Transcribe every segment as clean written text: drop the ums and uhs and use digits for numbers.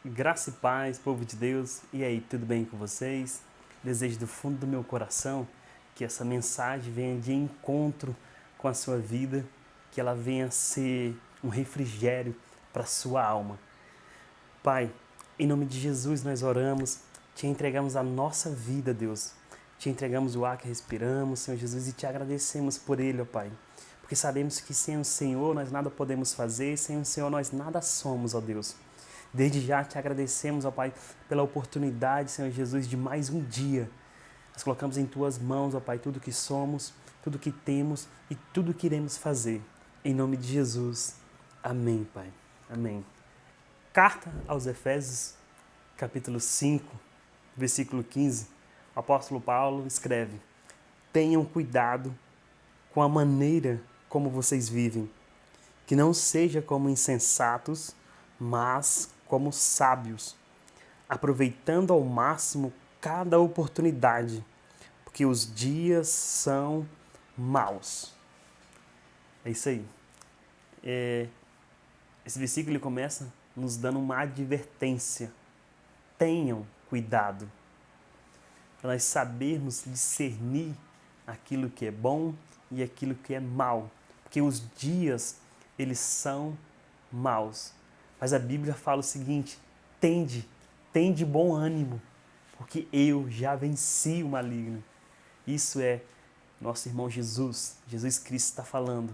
Graça e paz, povo de Deus. E aí, tudo bem com vocês? Desejo do fundo do meu coração que essa mensagem venha de encontro com a sua vida, que ela venha ser um refrigério para a sua alma. Pai, em nome de Jesus nós oramos, te entregamos a nossa vida, Deus. Te entregamos o ar que respiramos, Senhor Jesus, e te agradecemos por ele, ó Pai. Porque sabemos que sem o Senhor nós nada podemos fazer, sem o Senhor nós nada somos, ó Deus. Desde já te agradecemos, ó Pai, pela oportunidade, Senhor Jesus, de mais um dia. Nós colocamos em Tuas mãos, ó Pai, tudo que somos, tudo que temos e tudo que iremos fazer. Em nome de Jesus. Amém, Pai. Amém. Carta aos Efésios, capítulo 5, versículo 15. O apóstolo Paulo escreve: Tenham cuidado com a maneira como vocês vivem, que não seja como insensatos, mas como sábios, aproveitando ao máximo cada oportunidade, porque os dias são maus. É isso aí. Esse versículo ele começa nos dando uma advertência. Tenham cuidado, para nós sabermos discernir aquilo que é bom e aquilo que é mal, porque os dias eles são maus. Mas a Bíblia fala o seguinte: tende bom ânimo, porque eu já venci o maligno. Isso é nosso irmão Jesus Cristo está falando,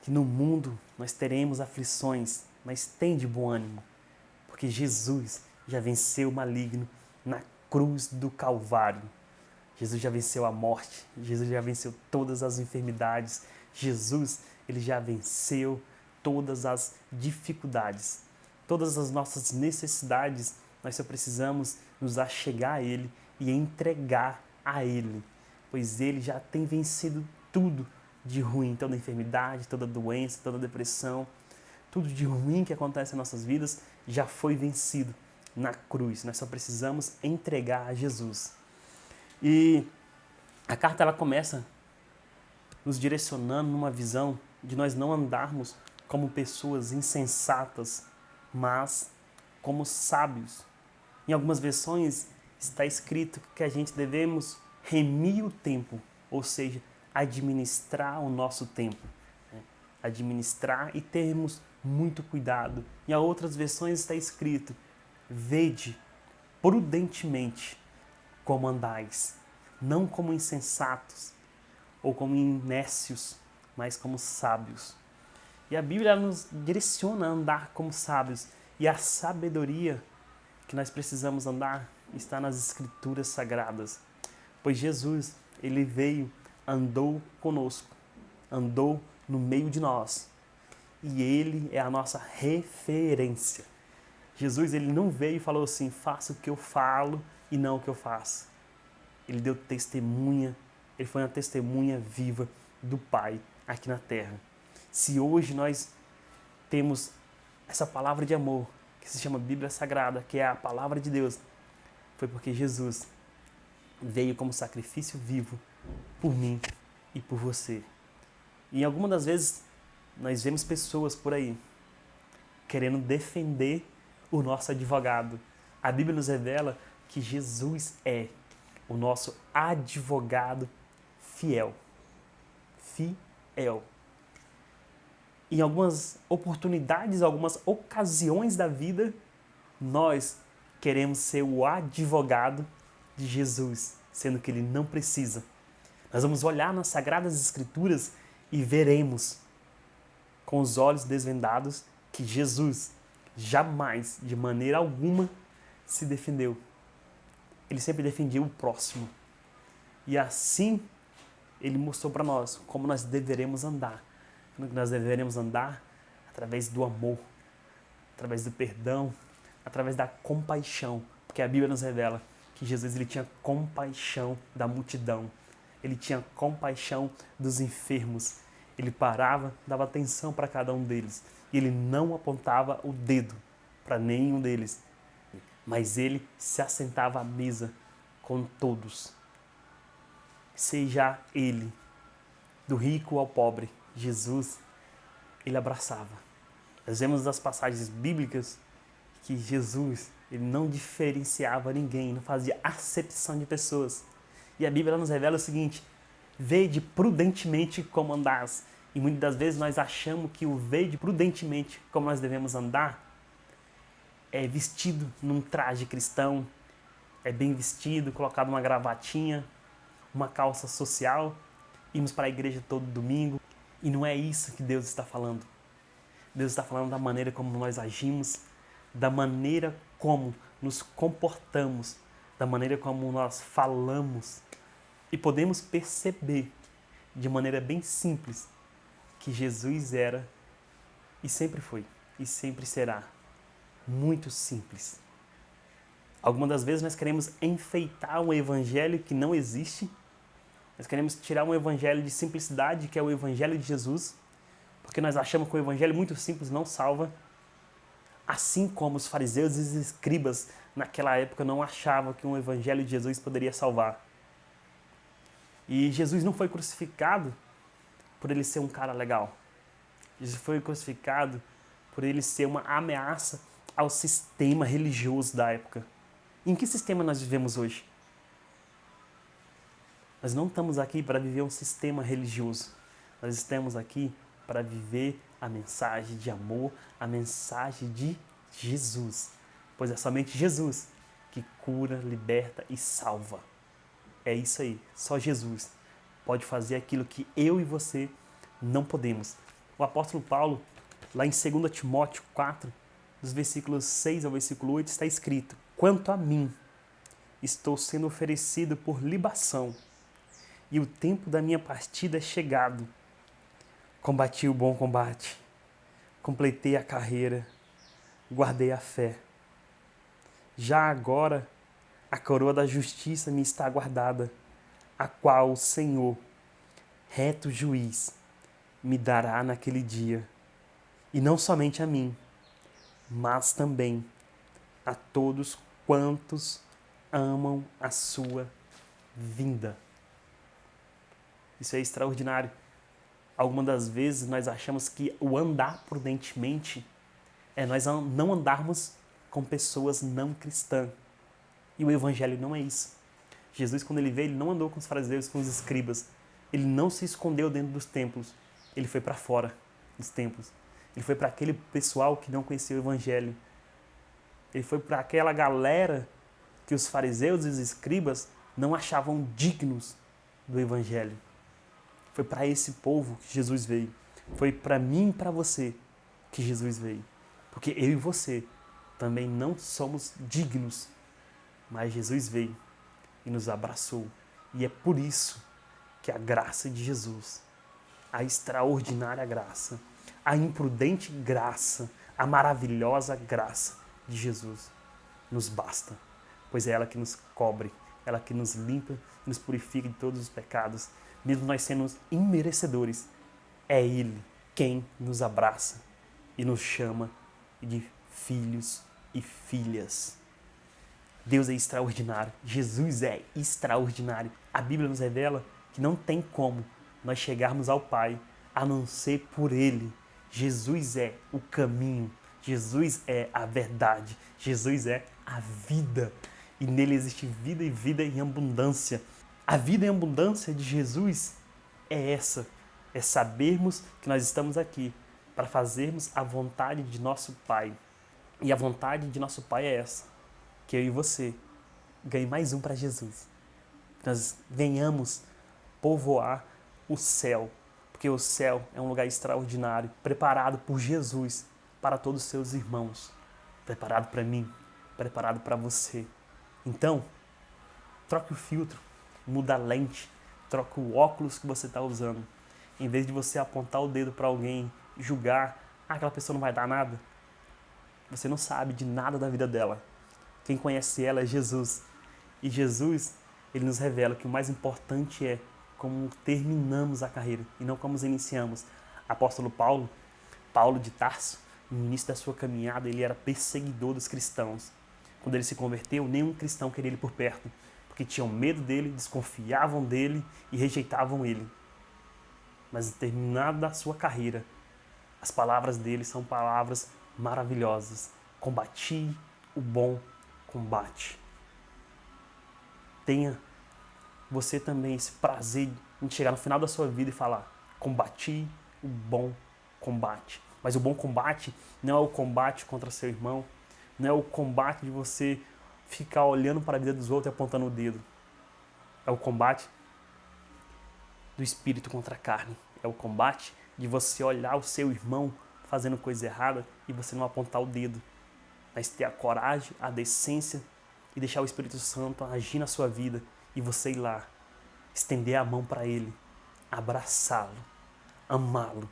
que no mundo nós teremos aflições, mas tende bom ânimo, porque Jesus já venceu o maligno na cruz do Calvário. Jesus já venceu a morte, Jesus já venceu todas as enfermidades, Jesus ele já venceu todas as dificuldades, todas as nossas necessidades, nós só precisamos nos achegar a Ele e entregar a Ele, pois Ele já tem vencido tudo de ruim, toda enfermidade, toda doença, toda depressão, tudo de ruim que acontece em nossas vidas já foi vencido na cruz. Nós só precisamos entregar a Jesus. E a carta ela começa nos direcionando numa visão de nós não andarmos como pessoas insensatas, mas como sábios. Em algumas versões está escrito que a gente devemos remir o tempo, ou seja, administrar o nosso tempo. Administrar e termos muito cuidado. Em outras versões está escrito: vede prudentemente como andais, não como insensatos ou como inécios, mas como sábios. E a Bíblia nos direciona a andar como sábios. E a sabedoria que nós precisamos andar está nas Escrituras Sagradas. Pois Jesus, ele veio, andou conosco, andou no meio de nós. E ele é a nossa referência. Jesus, ele não veio e falou assim: faça o que eu falo e não o que eu faço. Ele deu testemunha, ele foi uma testemunha viva do Pai aqui na terra. Se hoje nós temos essa palavra de amor, que se chama Bíblia Sagrada, que é a palavra de Deus, foi porque Jesus veio como sacrifício vivo por mim e por você. E algumas das vezes nós vemos pessoas por aí querendo defender o nosso advogado. A Bíblia nos revela que Jesus é o nosso advogado fiel. Fiel. Em algumas oportunidades, algumas ocasiões da vida, nós queremos ser o advogado de Jesus, sendo que ele não precisa. Nós vamos olhar nas Sagradas Escrituras e veremos com os olhos desvendados que Jesus jamais, de maneira alguma, se defendeu. Ele sempre defendia o próximo. E assim, ele mostrou para nós como nós deveremos andar. Nós deveremos andar através do amor, através do perdão, através da compaixão. Porque a Bíblia nos revela que Jesus ele tinha compaixão da multidão. Ele tinha compaixão dos enfermos. Ele parava, dava atenção para cada um deles. E ele não apontava o dedo para nenhum deles. Mas ele se assentava à mesa com todos. Seja ele, do rico ao pobre, Jesus, ele abraçava. Nós vemos nas passagens bíblicas que Jesus, ele não diferenciava ninguém, não fazia acepção de pessoas. E a Bíblia nos revela o seguinte: vede prudentemente como andás. E muitas das vezes nós achamos que o vede prudentemente como nós devemos andar é vestido num traje cristão, é bem vestido, colocado uma gravatinha, uma calça social, irmos para a igreja todo domingo. E não é isso que Deus está falando. Deus está falando da maneira como nós agimos, da maneira como nos comportamos, da maneira como nós falamos. E podemos perceber, de maneira bem simples, que Jesus era e sempre foi e sempre será muito simples. Algumas das vezes nós queremos enfeitar um evangelho que não existe. Nós queremos tirar um evangelho de simplicidade, que é o evangelho de Jesus, porque nós achamos que o evangelho muito simples não salva. Assim como os fariseus e os escribas naquela época não achavam que um evangelho de Jesus poderia salvar. E Jesus não foi crucificado por ele ser um cara legal. Jesus foi crucificado por ele ser uma ameaça ao sistema religioso da época. Em que sistema nós vivemos hoje? Nós não estamos aqui para viver um sistema religioso. Nós estamos aqui para viver a mensagem de amor, a mensagem de Jesus. Pois é somente Jesus que cura, liberta e salva. É isso aí, só Jesus pode fazer aquilo que eu e você não podemos. O apóstolo Paulo, lá em 2 Timóteo 4, dos versículos 6 ao versículo 8, está escrito: quanto a mim, estou sendo oferecido por libação, e o tempo da minha partida é chegado. Combati o bom combate, completei a carreira, guardei a fé. Já agora, a coroa da justiça me está guardada, a qual o Senhor, reto juiz, me dará naquele dia. E não somente a mim, mas também a todos quantos amam a sua vinda. Isso é extraordinário. Algumas das vezes nós achamos que o andar prudentemente é nós não andarmos com pessoas não cristãs. E o evangelho não é isso. Jesus, quando ele veio, ele não andou com os fariseus, com os escribas. Ele não se escondeu dentro dos templos. Ele foi para fora dos templos. Ele foi para aquele pessoal que não conhecia o evangelho. Ele foi para aquela galera que os fariseus e os escribas não achavam dignos do evangelho. Foi para esse povo que Jesus veio. Foi para mim e para você que Jesus veio. Porque eu e você também não somos dignos. Mas Jesus veio e nos abraçou. E é por isso que a graça de Jesus, a extraordinária graça, a imprudente graça, a maravilhosa graça de Jesus nos basta. Pois é ela que nos cobre, ela que nos limpa e nos purifica de todos os pecados. Mesmo nós sendo imerecedores, é Ele quem nos abraça e nos chama de filhos e filhas. Deus é extraordinário, Jesus é extraordinário. A Bíblia nos revela que não tem como nós chegarmos ao Pai a não ser por Ele. Jesus é o caminho, Jesus é a verdade, Jesus é a vida. E nele existe vida e vida em abundância. A vida em abundância de Jesus é essa, é sabermos que nós estamos aqui para fazermos a vontade de nosso Pai. E a vontade de nosso Pai é essa, que eu e você ganhe mais um para Jesus. Que nós venhamos povoar o céu, porque o céu é um lugar extraordinário, preparado por Jesus para todos os seus irmãos, preparado para mim, preparado para você. Então, troque o filtro, muda a lente, troca o óculos que você está usando. Em vez de você apontar o dedo para alguém, julgar, aquela pessoa não vai dar nada. Você não sabe de nada da vida dela. Quem conhece ela é Jesus. E Jesus, ele nos revela que o mais importante é como terminamos a carreira e não como iniciamos. Apóstolo Paulo de Tarso, no início da sua caminhada, ele era perseguidor dos cristãos. Quando ele se converteu, nenhum cristão queria ele por perto, porque tinham medo dele, desconfiavam dele e rejeitavam ele. Mas terminada a sua carreira, as palavras dele são palavras maravilhosas. Combati o bom combate. Tenha você também esse prazer de chegar no final da sua vida e falar: combati o bom combate. Mas o bom combate não é o combate contra seu irmão, não é o combate de você ficar olhando para a vida dos outros e apontando o dedo. É o combate do espírito contra a carne. É o combate de você olhar o seu irmão fazendo coisa errada e você não apontar o dedo, mas ter a coragem, a decência e deixar o Espírito Santo agir na sua vida e você ir lá, estender a mão para ele, abraçá-lo, amá-lo,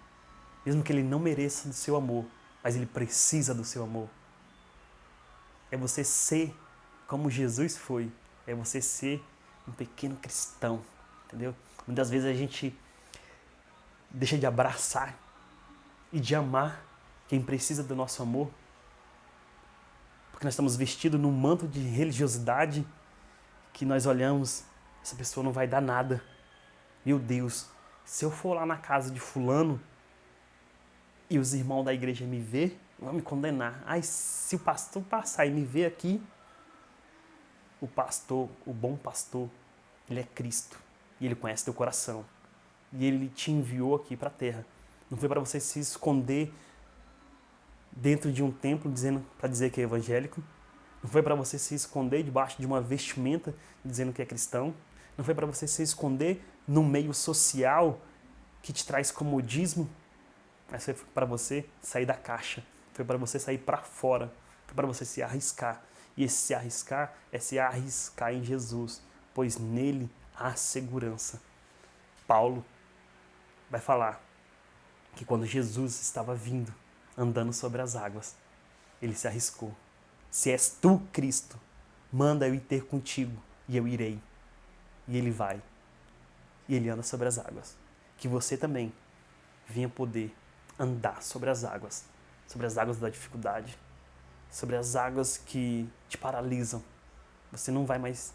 mesmo que ele não mereça do seu amor, mas ele precisa do seu amor. É você ser como Jesus foi, é você ser um pequeno cristão, entendeu? Muitas vezes a gente deixa de abraçar e de amar quem precisa do nosso amor, porque nós estamos vestidos num manto de religiosidade que nós olhamos, essa pessoa não vai dar nada. Meu Deus, se eu for lá na casa de fulano e os irmãos da igreja me ver, vão me condenar. Ai, se o pastor passar e me ver aqui, o pastor, o bom pastor, ele é Cristo e ele conhece teu coração. E ele te enviou aqui para a terra. Não foi para você se esconder dentro de um templo para dizer que é evangélico. Não foi para você se esconder debaixo de uma vestimenta dizendo que é cristão. Não foi para você se esconder no meio social que te traz comodismo. Mas foi para você sair da caixa. Foi para você sair para fora. Foi para você se arriscar. E esse se arriscar é se arriscar em Jesus, pois nele há segurança. Paulo vai falar que quando Jesus estava vindo, andando sobre as águas, ele se arriscou. Se és tu, Cristo, manda eu ir ter contigo, e eu irei. E ele vai. E ele anda sobre as águas. Que você também venha poder andar sobre as águas da dificuldade, sobre as águas que te paralisam. Você não vai mais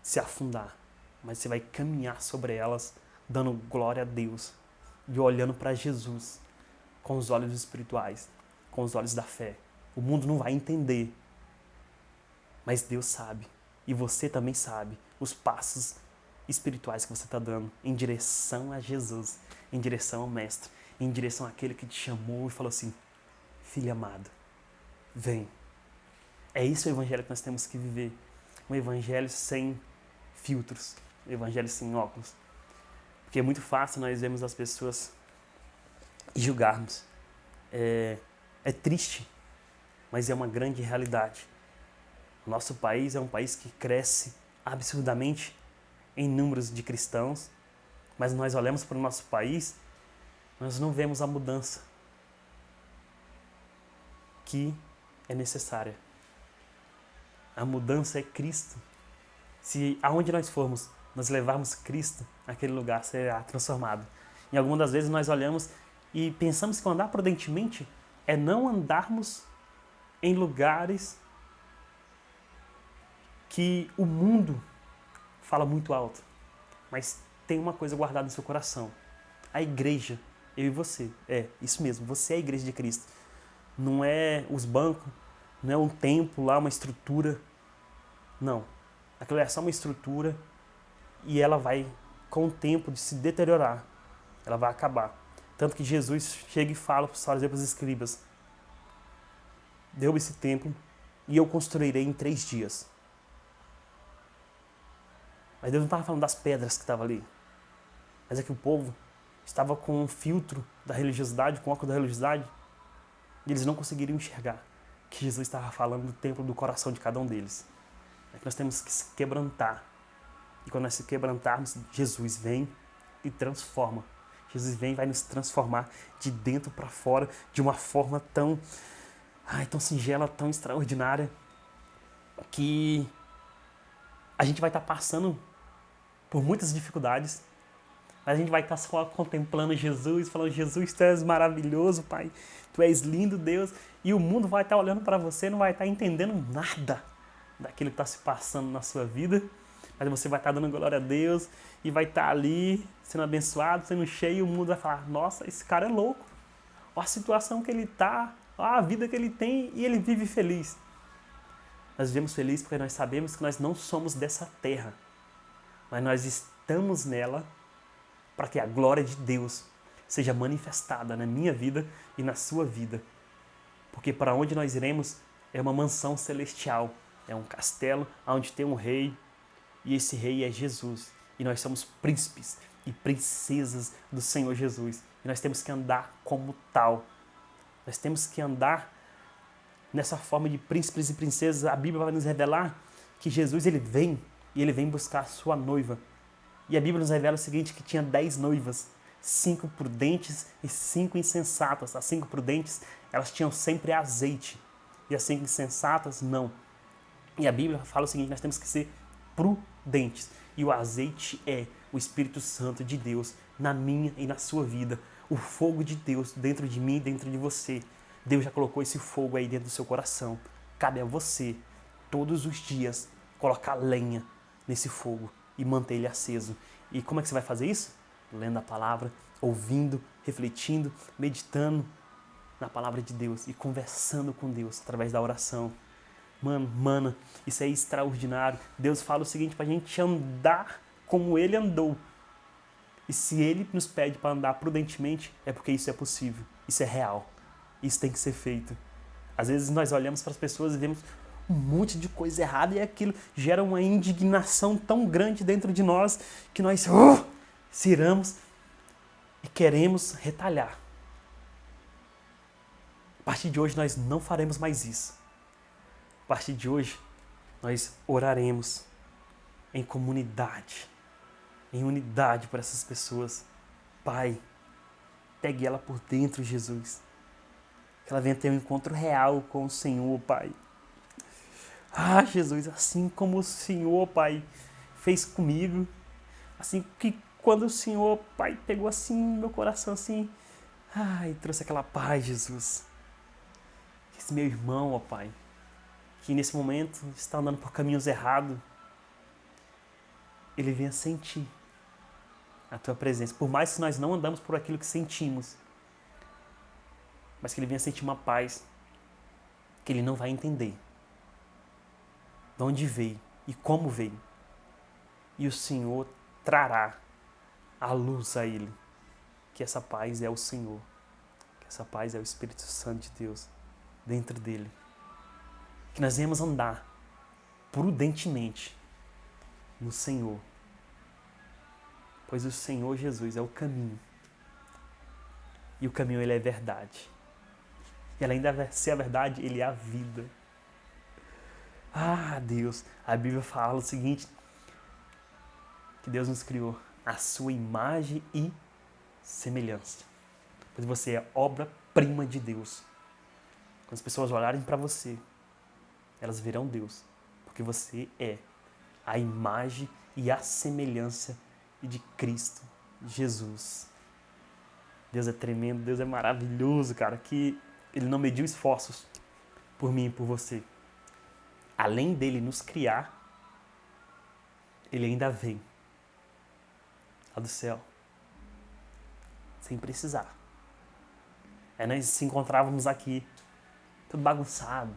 se afundar, mas você vai caminhar sobre elas, dando glória a Deus e olhando para Jesus com os olhos espirituais, com os olhos da fé. O mundo não vai entender, mas Deus sabe, e você também sabe os passos espirituais que você está dando em direção a Jesus, em direção ao Mestre, em direção àquele que te chamou e falou assim: filho amado, vem. É isso o evangelho que nós temos que viver. Um evangelho sem filtros, um evangelho sem óculos. Porque é muito fácil nós vermos as pessoas e julgarmos. É triste, mas é uma grande realidade. O nosso país é um país que cresce absurdamente em números de cristãos, mas nós olhamos para o nosso país, nós não vemos a mudança que é necessária. A mudança é Cristo. Se aonde nós formos, nós levarmos Cristo, aquele lugar será transformado. E algumas das vezes nós olhamos e pensamos que andar prudentemente é não andarmos em lugares que o mundo fala muito alto. Mas tem uma coisa guardada no seu coração. A igreja, eu e você, isso mesmo, você é a igreja de Cristo. Não é os bancos, não é um templo lá, uma estrutura. Não. Aquilo é só uma estrutura e ela vai, com o tempo, de se deteriorar. Ela vai acabar. Tanto que Jesus chega e fala para os fariseus e para os escribas: derruba esse templo e eu construirei em 3 dias. Mas Deus não estava falando das pedras que estavam ali. Mas é que o povo estava com um filtro da religiosidade, com o óculos da religiosidade, e eles não conseguiriam enxergar que Jesus estava falando do templo do coração de cada um deles. É que nós temos que se quebrantar. E quando nós se quebrantarmos, Jesus vem e transforma. Jesus vem e vai nos transformar de dentro para fora de uma forma tão singela, tão extraordinária, que a gente vai estar passando por muitas dificuldades, mas a gente vai estar só contemplando Jesus, falando: Jesus, tu és maravilhoso, Pai, tu és lindo, Deus, e o mundo vai estar olhando para você, não vai estar entendendo nada daquilo que está se passando na sua vida, mas você vai estar dando glória a Deus e vai estar ali sendo abençoado, sendo cheio, e o mundo vai falar: nossa, esse cara é louco, olha a situação que ele está, a vida que ele tem e ele vive feliz. Nós vivemos felizes porque nós sabemos que nós não somos dessa terra, mas nós estamos nela para que a glória de Deus seja manifestada na minha vida e na sua vida. Porque para onde nós iremos é uma mansão celestial, é um castelo onde tem um rei, e esse rei é Jesus. E nós somos príncipes e princesas do Senhor Jesus. E nós temos que andar como tal. Nós temos que andar nessa forma de príncipes e princesas. A Bíblia vai nos revelar que Jesus ele vem e ele vem buscar a sua noiva. E a Bíblia nos revela o seguinte, que tinha 10 noivas, 5 prudentes e 5 insensatas. As 5 prudentes, elas tinham sempre azeite. E as 5 insensatas, não. E a Bíblia fala o seguinte, nós temos que ser prudentes. E o azeite é o Espírito Santo de Deus na minha e na sua vida. O fogo de Deus dentro de mim e dentro de você. Deus já colocou esse fogo aí dentro do seu coração. Cabe a você, todos os dias, colocar lenha nesse fogo e manter ele aceso. E como é que você vai fazer isso? Lendo a palavra, ouvindo, refletindo, meditando na palavra de Deus e conversando com Deus através da oração. Mana, isso é extraordinário. Deus fala o seguinte, para a gente andar como Ele andou. E se Ele nos pede para andar prudentemente, é porque isso é possível, isso é real, isso tem que ser feito. Às vezes nós olhamos para as pessoas e vemos um monte de coisa errada e aquilo gera uma indignação tão grande dentro de nós que nós ciramos e queremos retalhar. A partir de hoje nós não faremos mais isso. A partir de hoje nós oraremos em comunidade, em unidade por essas pessoas. Pai, pegue ela por dentro, Jesus. Que ela venha ter um encontro real com o Senhor, Pai. Ah, Jesus, assim como o Senhor, Pai, fez comigo, assim que quando o Senhor, Pai, pegou assim meu coração assim, e trouxe aquela paz, Jesus. Esse meu irmão, ó Pai, que nesse momento está andando por caminhos errados, ele venha sentir a Tua presença. Por mais que nós não andamos por aquilo que sentimos, mas que ele venha sentir uma paz que ele não vai entender. De onde veio e como veio. E o Senhor trará a luz a ele. Que essa paz é o Senhor. Que essa paz é o Espírito Santo de Deus dentro dele. Que nós venhamos andar prudentemente no Senhor. Pois o Senhor Jesus é o caminho. E o caminho ele é verdade. E além de ser a verdade, ele é a vida. Ah, Deus, a Bíblia fala o seguinte, que Deus nos criou a sua imagem e semelhança. Pois você é obra-prima de Deus. Quando as pessoas olharem para você, elas verão Deus, porque você é a imagem e a semelhança de Cristo Jesus. Deus é tremendo, Deus é maravilhoso, cara, que Ele não mediu esforços por mim e por você. Além dele nos criar, ele ainda vem lá do céu, sem precisar. Aí nós se encontrávamos aqui, todo bagunçado,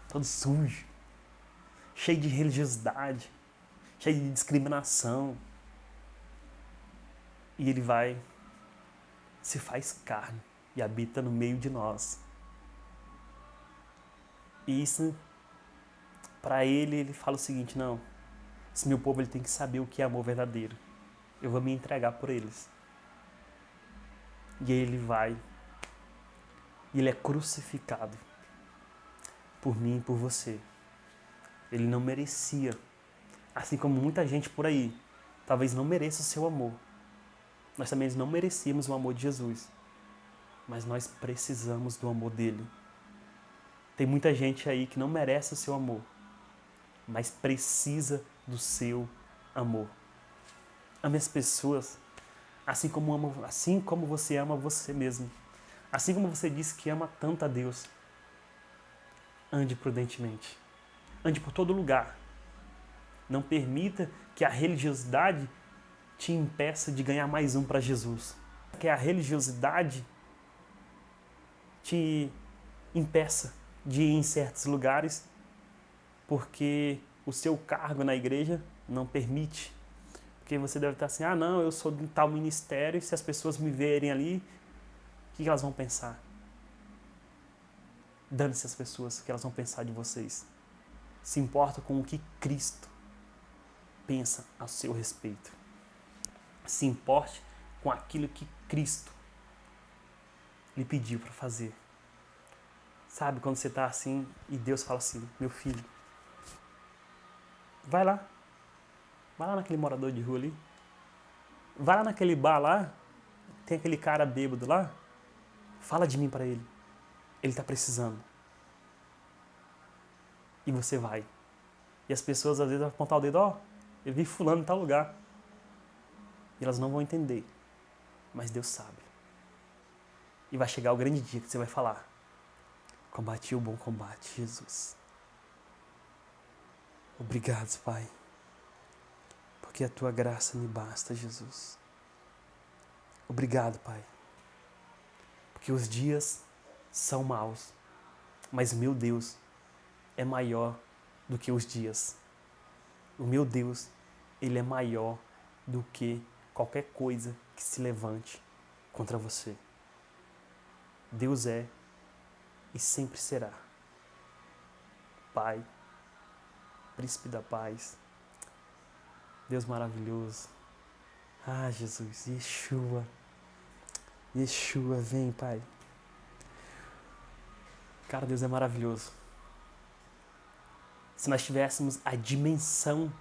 todo sujo, cheio de religiosidade, cheio de discriminação. E ele vai, se faz carne e habita no meio de nós. E isso, para ele fala o seguinte, não, esse meu povo ele tem que saber o que é amor verdadeiro. Eu vou me entregar por eles. E aí ele vai, e ele é crucificado por mim e por você. Ele não merecia, assim como muita gente por aí, talvez não mereça o seu amor. Nós também não merecíamos o amor de Jesus, mas nós precisamos do amor dele. Tem muita gente aí que não merece o seu amor, mas precisa do seu amor. Ame as pessoas assim como você ama você mesmo. Assim como você disse que ama tanto a Deus. Ande prudentemente. Ande por todo lugar. Não permita que a religiosidade te impeça de ganhar mais um para Jesus. Que a religiosidade te impeça de ir em certos lugares porque o seu cargo na igreja não permite. Porque você deve estar assim, ah não, eu sou de um tal ministério, e se as pessoas me verem ali, o que elas vão pensar? Dane-se as pessoas, o que elas vão pensar de vocês. Se importa com o que Cristo pensa a seu respeito. Se importe com aquilo que Cristo lhe pediu para fazer. Sabe, quando você está assim e Deus fala assim, meu filho, vai lá naquele morador de rua ali, vai lá naquele bar lá, tem aquele cara bêbado lá, fala de mim para ele está precisando. E você vai. E as pessoas às vezes vão apontar o dedo, ó, eu vi fulano em tal lugar. E elas não vão entender, mas Deus sabe. E vai chegar o grande dia que você vai falar, combati o bom combate, Jesus. Obrigado, Pai, porque a Tua graça me basta, Jesus. Obrigado, Pai, porque os dias são maus, mas meu Deus é maior do que os dias. O meu Deus, Ele é maior do que qualquer coisa que se levante contra você. Deus é e sempre será. Pai, Príncipe da Paz, Deus maravilhoso. Ah, Jesus, Yeshua, vem, Pai. Cara, Deus é maravilhoso. Se nós tivéssemos a dimensão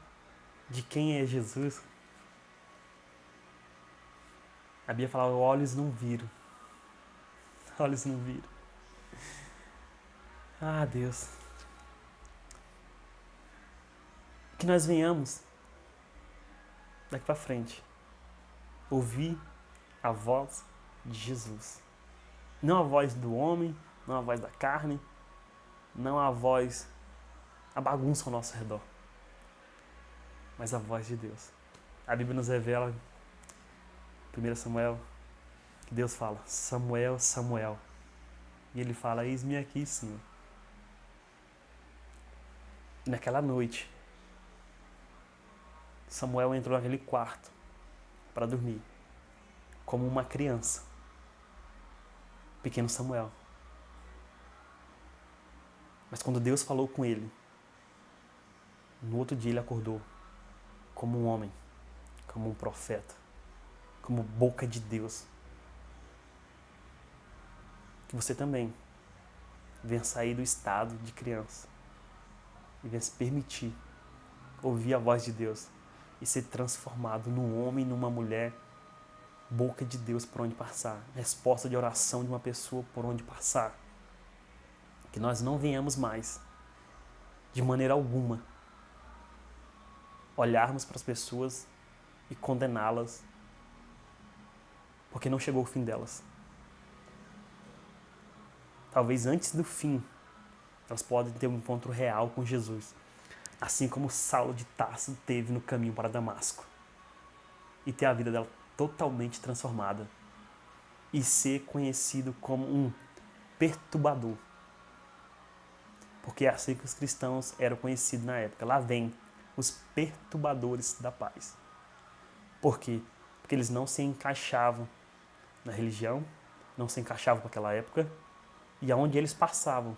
de quem é Jesus, a Bíblia falava, olhos não viram. Olhos não viram. Ah, Deus. Que nós venhamos, daqui para frente, ouvir a voz de Jesus. Não a voz do homem, não a voz da carne, não a voz, a bagunça ao nosso redor, mas a voz de Deus. A Bíblia nos revela, 1 Samuel, que Deus fala, Samuel, Samuel. E ele fala, eis-me aqui, Senhor. E naquela noite, Samuel entrou naquele quarto para dormir, como uma criança. Pequeno Samuel. Mas quando Deus falou com ele, no outro dia ele acordou como um homem, como um profeta, como boca de Deus. Que você também venha sair do estado de criança e venha se permitir ouvir a voz de Deus e ser transformado num homem, numa mulher, boca de Deus por onde passar, resposta de oração de uma pessoa por onde passar. Que nós não venhamos mais, de maneira alguma, olharmos para as pessoas e condená-las, porque não chegou o fim delas. Talvez antes do fim, elas podem ter um encontro real com Jesus, assim como Saulo de Tarso teve no caminho para Damasco, e ter a vida dela totalmente transformada e ser conhecido como um perturbador, porque é assim que os cristãos eram conhecidos na época. Lá vem os perturbadores da paz. Por quê? Porque eles não se encaixavam na religião, não se encaixavam com aquela época, e aonde eles passavam,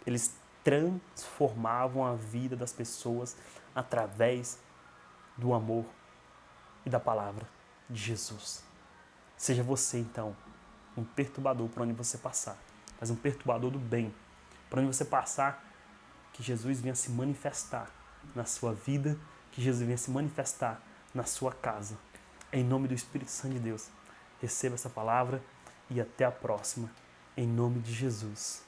eles transformavam a vida das pessoas através do amor e da palavra de Jesus. Seja você, então, um perturbador por onde você passar, mas um perturbador do bem. Por onde você passar, que Jesus venha se manifestar na sua vida, que Jesus venha se manifestar na sua casa. Em nome do Espírito Santo de Deus, receba essa palavra e até a próxima. Em nome de Jesus.